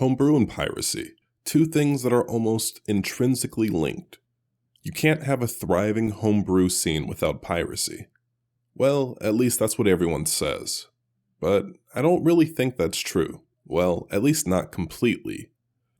Homebrew and piracy, two things that are almost intrinsically linked. You can't have a thriving homebrew scene without piracy. Well, at least that's what everyone says. But I don't really think that's true. Well, at least not completely.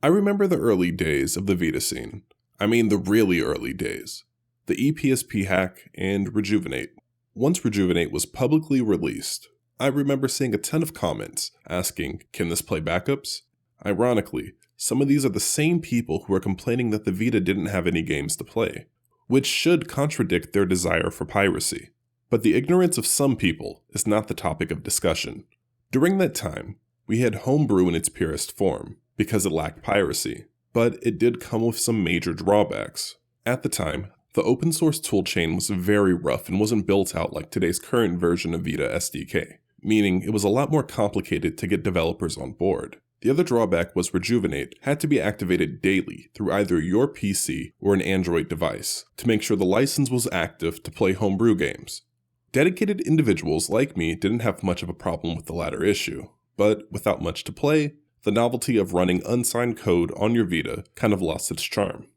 I remember the early days of the Vita scene. I mean the really early days. The EPSP hack and Rejuvenate. Once Rejuvenate was publicly released, I remember seeing a ton of comments asking, can this play backups? Ironically, some of these are the same people who are complaining that the Vita didn't have any games to play, which should contradict their desire for piracy. But the ignorance of some people is not the topic of discussion. During that time, we had Homebrew in its purest form, because it lacked piracy, but it did come with some major drawbacks. At the time, the open source toolchain was very rough and wasn't built out like today's current version of Vita SDK, meaning it was a lot more complicated to get developers on board. The other drawback was Rejuvenate had to be activated daily through either your PC or an Android device to make sure the license was active to play homebrew games. Dedicated individuals like me didn't have much of a problem with the latter issue, but without much to play, the novelty of running unsigned code on your Vita kind of lost its charm.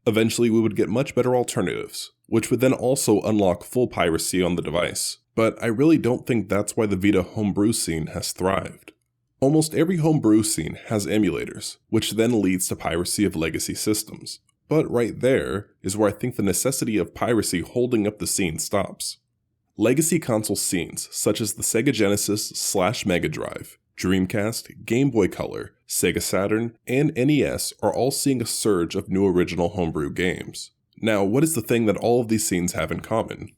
Eventually we would get much better alternatives, which would then also unlock full piracy on the device, but I really don't think that's why the Vita homebrew scene has thrived. Almost every homebrew scene has emulators, which then leads to piracy of legacy systems. But right there is where I think the necessity of piracy holding up the scene stops. Legacy console scenes such as the Sega Genesis/Mega Drive, Dreamcast, Game Boy Color, Sega Saturn, and NES are all seeing a surge of new original homebrew games. Now, what is the thing that all of these scenes have in common?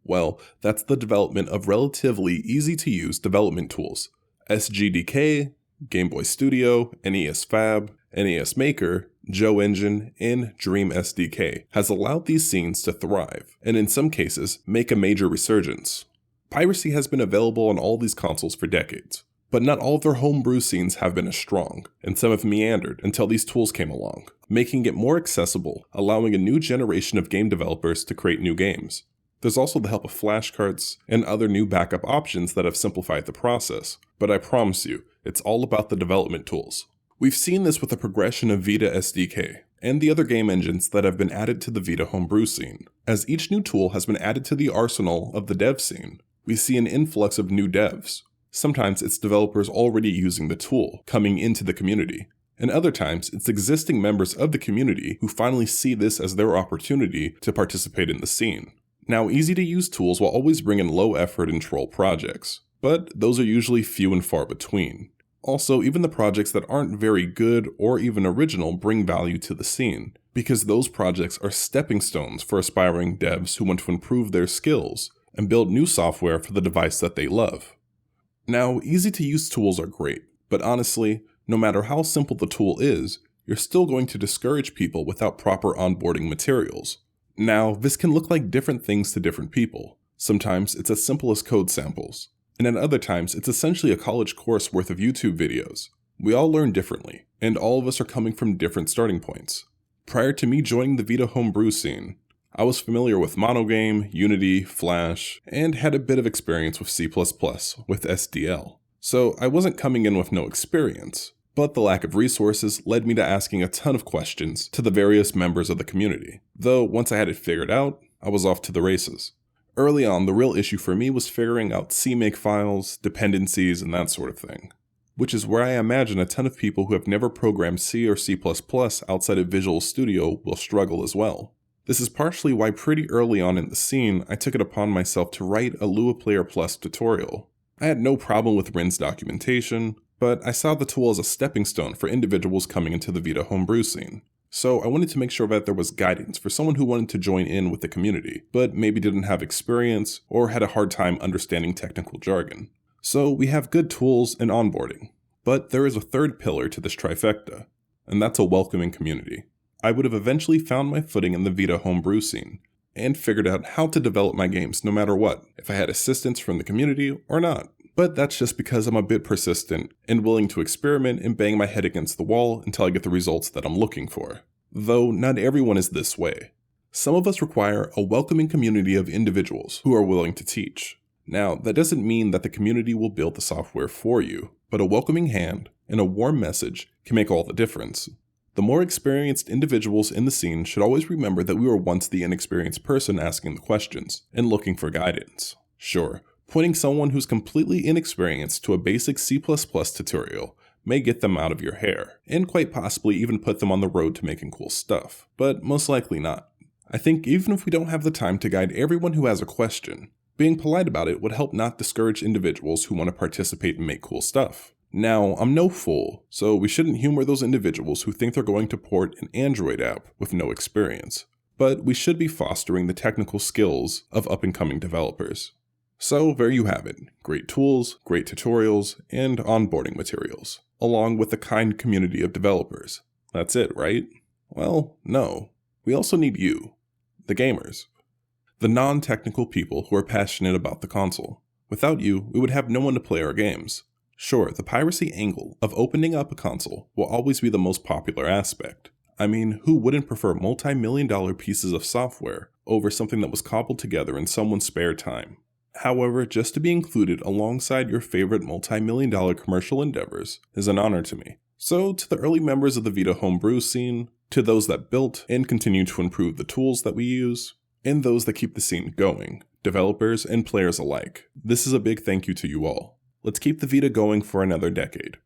Well, that's the development of relatively easy-to-use development tools. SGDK, Game Boy Studio, NES Fab, NES Maker, Joe Engine, and Dream SDK has allowed these scenes to thrive, and in some cases, make a major resurgence. Piracy has been available on all these consoles for decades, but not all of their homebrew scenes have been as strong, and some have meandered until these tools came along, making it more accessible, allowing a new generation of game developers to create new games. There's also the help of flashcards and other new backup options that have simplified the process, but I promise you, it's all about the development tools. We've seen this with the progression of Vita SDK and the other game engines that have been added to the Vita homebrew scene. As each new tool has been added to the arsenal of the dev scene, we see an influx of new devs. Sometimes it's developers already using the tool coming into the community, and other times it's existing members of the community who finally see this as their opportunity to participate in the scene. Now, easy-to-use tools will always bring in low-effort and troll projects, but those are usually few and far between. Also, even the projects that aren't very good or even original bring value to the scene, because those projects are stepping stones for aspiring devs who want to improve their skills and build new software for the device that they love. Now, easy-to-use tools are great, but honestly, no matter how simple the tool is, you're still going to discourage people without proper onboarding materials. Now, this can look like different things to different people. Sometimes it's as simple as code samples, and at other times it's essentially a college course worth of YouTube videos. We all learn differently, and all of us are coming from different starting points. Prior to me joining the Vita homebrew scene, I was familiar with Monogame, Unity, Flash, and had a bit of experience with C++ with SDL. So I wasn't coming in with no experience, but the lack of resources led me to asking a ton of questions to the various members of the community. Though once I had it figured out, I was off to the races. Early on, the real issue for me was figuring out CMake files, dependencies, and that sort of thing. Which is where I imagine a ton of people who have never programmed C or C++ outside of Visual Studio will struggle as well. This is partially why pretty early on in the scene, I took it upon myself to write a Lua Player Plus tutorial. I had no problem with Rin's documentation, but I saw the tool as a stepping stone for individuals coming into the Vita homebrew scene. So I wanted to make sure that there was guidance for someone who wanted to join in with the community, but maybe didn't have experience or had a hard time understanding technical jargon. So we have good tools and onboarding, but there is a third pillar to this trifecta, and that's a welcoming community. I would have eventually found my footing in the Vita homebrew scene, and figured out how to develop my games no matter what, if I had assistance from the community or not. But that's just because I'm a bit persistent and willing to experiment and bang my head against the wall until I get the results that I'm looking for. Though not everyone is this way. Some of us require a welcoming community of individuals who are willing to teach. Now, that doesn't mean that the community will build the software for you, but a welcoming hand and a warm message can make all the difference. The more experienced individuals in the scene should always remember that we were once the inexperienced person asking the questions and looking for guidance. Sure, pointing someone who's completely inexperienced to a basic C++ tutorial may get them out of your hair, and quite possibly even put them on the road to making cool stuff, but most likely not. I think even if we don't have the time to guide everyone who has a question, being polite about it would help not discourage individuals who want to participate and make cool stuff. Now, I'm no fool, so we shouldn't humor those individuals who think they're going to port an Android app with no experience, but we should be fostering the technical skills of up-and-coming developers. So there you have it, great tools, great tutorials, and onboarding materials, along with a kind community of developers. That's it, right? Well, no. We also need you, the gamers. The non-technical people who are passionate about the console. Without you, we would have no one to play our games. Sure, the piracy angle of opening up a console will always be the most popular aspect. I mean, who wouldn't prefer multi-million-dollar pieces of software over something that was cobbled together in someone's spare time? However, just to be included alongside your favorite multi-million-dollar commercial endeavors is an honor to me. So, to the early members of the Vita Homebrew scene, to those that built and continue to improve the tools that we use, and those that keep the scene going, developers and players alike, this is a big thank you to you all. Let's keep the Vita going for another decade.